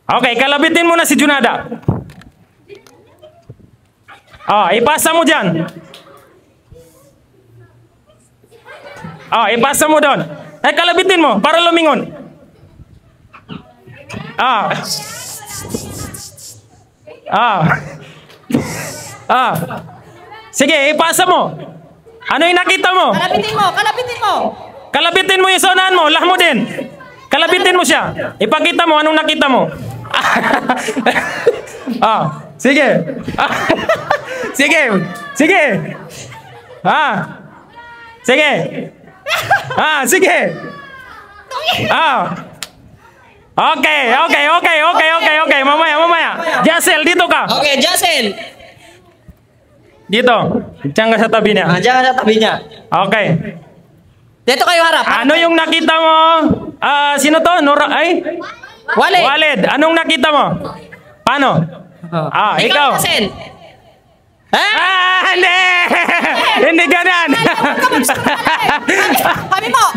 Okay, kalabitin mo na si Junada. Ipasa mo dyan. Ipasa mo doon. Kalabitin mo para lumingon. Sige, ipasa mo. Ano yung nakita mo? Kalabitin mo, kalabitin mo. Kalabitin mo yung saunahan mo, lah mo din. Kalabitin mo siya. Ipakita mo anong nakita mo. Sige. Sige. Sige. Sige. Sige. Okay. Mamaya. Jasel, dito ka. Okay, Jasel. Dito. Diyan ka sa tabi niya. Diyan sa tabi niya. Okay. Dito kayo harap. Ano yung nakita mo? Sino to? Walid. Walid. Anong nakita mo? Paano? Ikaw. Jasel. Hindi! Hindi ganyan! Kami mo!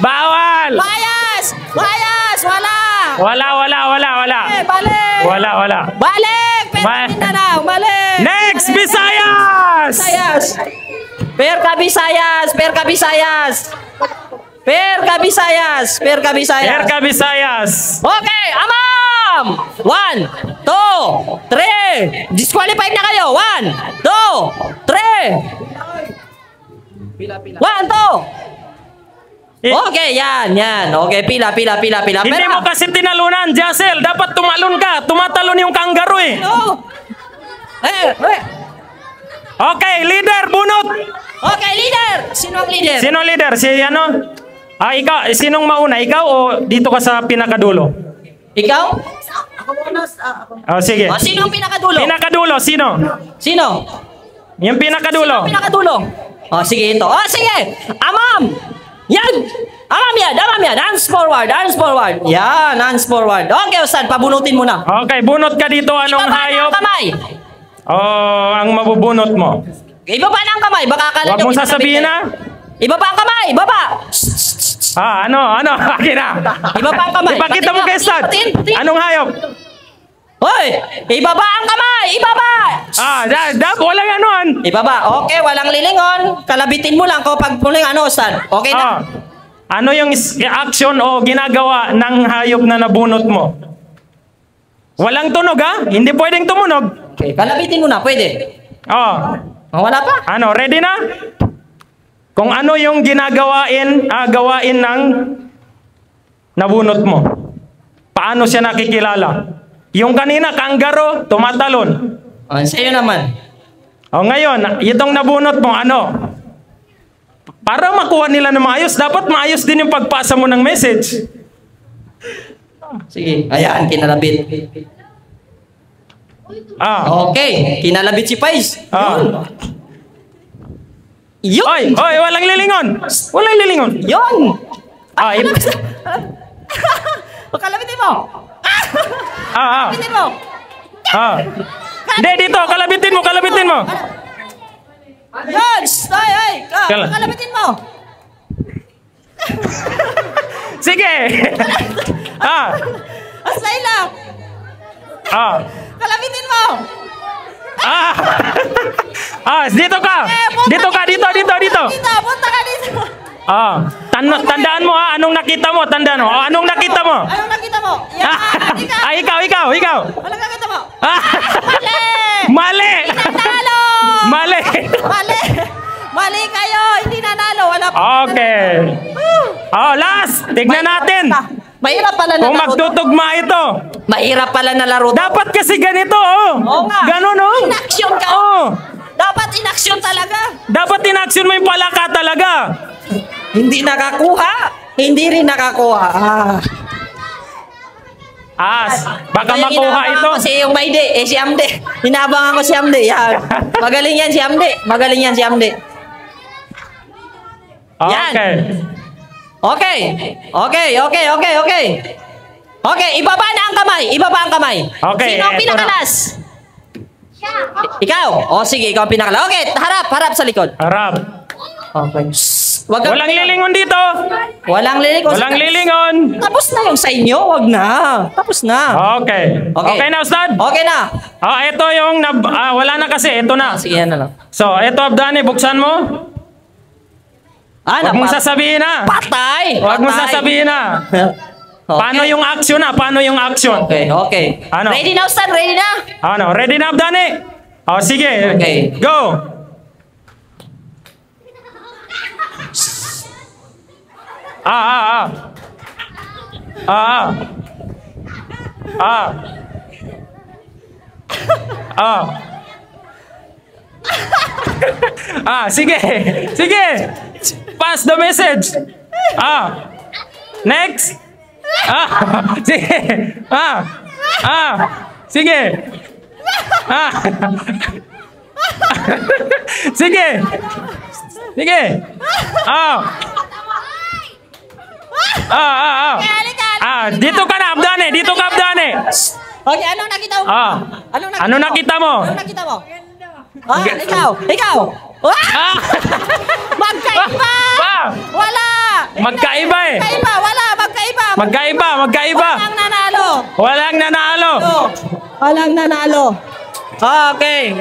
Bawal! Bias! Wala! Balik! Wala. Balik! Mindanao! Balik! Next! Visayas! Perka Visayas! Okay, Amam! 1, 2, 3! Disqualified na kayo! 1, 2, 3! 1, 2! Okay, yan. Okay, pila. Hindi mo kasi tinalunan, Jasel. Dapat tumalon ka. Tumatalon yung kangaroo eh. Okay, leader, bunot. Okay, leader. Sino ang leader? Sino leader? Si ano? Ikaw. Sinong mauna? Ikaw o dito ka sa pinakadulo? Ikaw? Sige. Sino ang pinakadulo? Pinakadulo, sino? Yung pinakadulo. Sige, ito. Sige. Amam! Yan! Amam yan! Hands forward! Yan, hands forward. Okay, Ustad, pabunutin mo na. Okay, bunot ka dito. Anong hayop? Ibaba na ang kamay. Ang mabubunot mo. Ibaba na ang kamay. Baka akala Huwag mong sasabihin na. Ibaba ang kamay! Ibaba! Ano? Akin na. Ibaba ang kamay. Ipakita mo kay Ustad. Anong hayop? Hoy! Ibaba ang kamay! Ibaba! Walang anuan. Ibaba. Okay, walang lilingon. Kalabitin mo lang kapag muling Ustad. Okay na? Ano yung action o ginagawa ng hayop na nabunot mo? Walang tunog Hindi pwedeng tumunog. Okay, kalabitin mo na. Pwede. Wala pa? Ready na? Kung ano yung gawain ng nabunot mo. Paano siya nakikilala? Yung kanina, kangaroo, tumatalon. Sa'yo naman. Ngayon, itong nabunot mo, para makuha nila na maayos, dapat maayos din yung pagpasa mo ng message. Sige, ayan, kinalabit. Okay, kinalabit si Pais. Yun! Oy, walang lilingon! Yun! Kalabitin mo! Kalabitin mo! Hindi, dito, kalabitin mo! Yun! Kalabitin mo! Sige! Asay lang! Kalabitin mo! Dito ka! Dito! Punta ka dito! Tandaan mo anong nakita mo? Anong nakita mo? Ikaw! Anong nakita mo? Mali! Nanalo! Mali kayo! Hindi nanalo! Wala pa. Okay. Last! Tignan natin! Mahirap pala na kung laro. magtutugma ito. Mahirap pala na laro. Dapat kasi ganito, Oo nga. Ganon, In-action ka. Dapat in-action talaga. Dapat in-action mo yung palaka talaga. Hindi nakakuha. Hindi rin nakakuha. Baka makuha ito. Si yung Mayde, si Amde. Hinabangan ko si Amde. Yan. Magaling yan si Amde. Yan. Okay, ibaba na ang kamay. Okay, Sino ang pinakalas? Ikaw. Sige, ikaw ang pinakalas. Okay, harap sa likod. Harap. Okay. Wag kang- Walang lilingon dito. Walang lilingon. Walang lilingon. Tapos na yung sa inyo. Wag na. Tapos na. Okay. Okay. Okay na, Ustad? Okay na. Ito yung, wala na kasi, ito na. Sige, yan na lang. So, ito, Abdani, buksan mo. Huwag mong sasabihin na. Patay! Huwag mong Patay. sasabihin na. Okay. Paano yung action na? Paano yung action? Okay, okay. Ano? Ready na, Ustad? Ready na? Ano, ready na, Abdani? Sige. Okay. Go. Sige. Sige. Pass the message. Next. Sige. Sige. Sige. Sige. Dito ka na, Abdani. Dito ka, Abdani. Okay, ano nakita mo? Ano nakita mo? Ano nakita mo? Ikaw! Ikaw! Magkaiba! Wala! Magkaiba eh. Magkaiba! Wala! Magkaiba! Magkaiba. Walang nanalo! Walang nanalo. Walang nanalo! Okay.